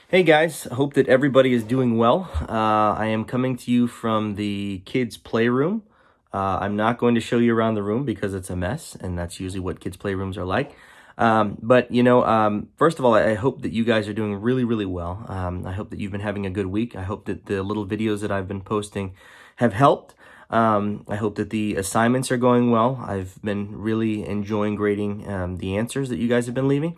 Hey guys, hope that everybody is doing well. I am coming to you from the kids' playroom. I'm not going to show you around the room because it's a mess, and that's usually what kids' playrooms are like. First of all, I hope that you guys are doing really, really well. I hope that you've been having a good week. I hope that the little videos that I've been posting have helped. I hope that the assignments are going well. I've been really enjoying grading the answers that you guys have been leaving.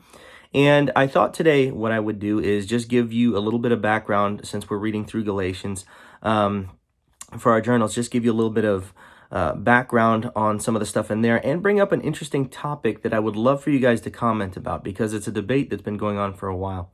And I thought today what I would do is just give you a little bit of background since we're reading through Galatians for our journals, just give you a little bit of background on some of the stuff in there and bring up an interesting topic that I would love for you guys to comment about because it's a debate that's been going on for a while.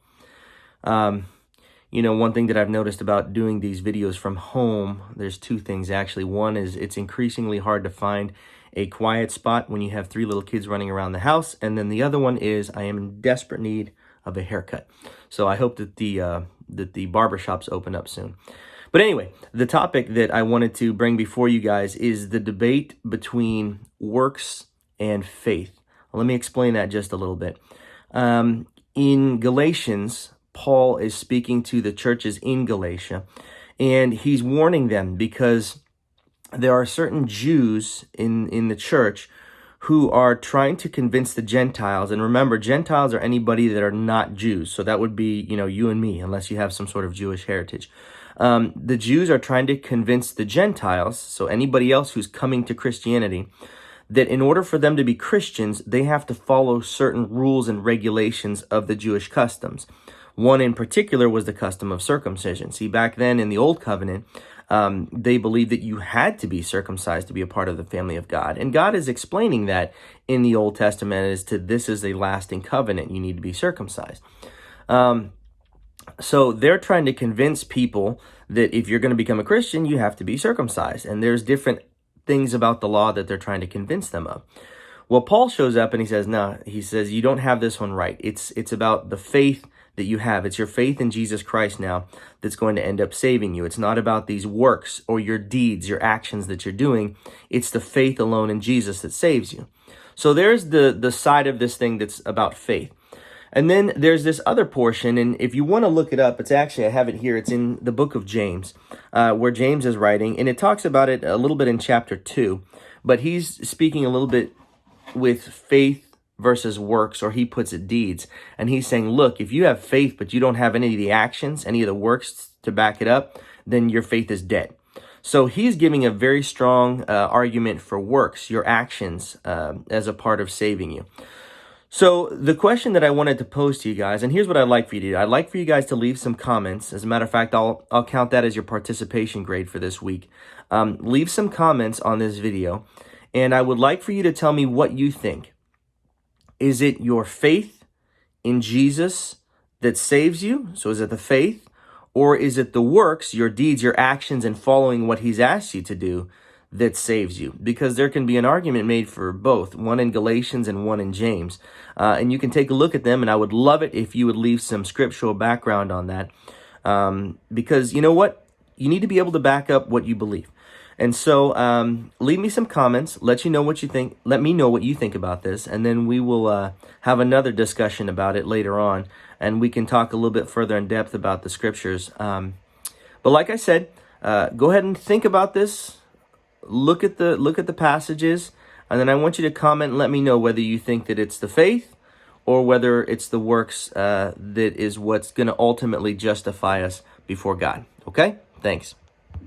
One thing that I've noticed about doing these videos from home, there's two things actually. One is it's increasingly hard to find a quiet spot when you have three little kids running around the house. And then the other one is I am in desperate need of a haircut. So I hope that the barbershops open up soon. But anyway, the topic that I wanted to bring before you guys is the debate between works and faith. Let me explain that just a little bit. In Galatians, Paul is speaking to the churches in Galatia, and he's warning them because there are certain Jews in the church who are trying to convince the Gentiles. And remember, Gentiles are anybody that are not Jews. So that would be, you and me, unless you have some sort of Jewish heritage. The Jews are trying to convince the Gentiles, so anybody else who's coming to Christianity, that in order for them to be Christians, they have to follow certain rules and regulations of the Jewish customs. One in particular was the custom of circumcision. See, back then in the Old Covenant, they believed that you had to be circumcised to be a part of the family of God. And God is explaining that in the Old Testament as to this is a lasting covenant. You need to be circumcised. So they're trying to convince people that if you're going to become a Christian, you have to be circumcised. And there's different things about the law that they're trying to convince them of. Well, Paul shows up and he says, no, he says, you don't have this one right. It's about the faith that you have. It's your faith in Jesus Christ now that's going to end up saving you. It's not about these works or your deeds, your actions that you're doing. It's the faith alone in Jesus that saves you. So there's the side of this thing that's about faith. And then there's this other portion, and if you want to look it up, it's actually, I have it here, it's in the book of James, where James is writing, and it talks about it a little bit in chapter 2, but he's speaking a little bit with faith versus works, or he puts it deeds. And he's saying, look, if you have faith, but you don't have any of the actions, any of the works to back it up, then your faith is dead. So he's giving a very strong argument for works, your actions, as a part of saving you. So the question that I wanted to pose to you guys, and here's what I'd like for you to do. I'd like for you guys to leave some comments. As a matter of fact, I'll count that as your participation grade for this week. Leave some comments on this video, and I would like for you to tell me what you think. Is it your faith in Jesus that saves you? So is it the faith? Or is it the works, your deeds, your actions, and following what he's asked you to do that saves you? Because there can be an argument made for both, one in Galatians and one in James. And you can take a look at them, and I would love it if you would leave some scriptural background on that. Because you know what? You need to be able to back up what you believe. And so leave me some comments. Let me know what you think about this, and then we will have another discussion about it later on, and we can talk a little bit further in depth about the scriptures. But like I said, go ahead and think about this. Look at the passages, and then I want you to comment and let me know whether you think that it's the faith or whether it's the works that is what's going to ultimately justify us before God. Okay? Thanks.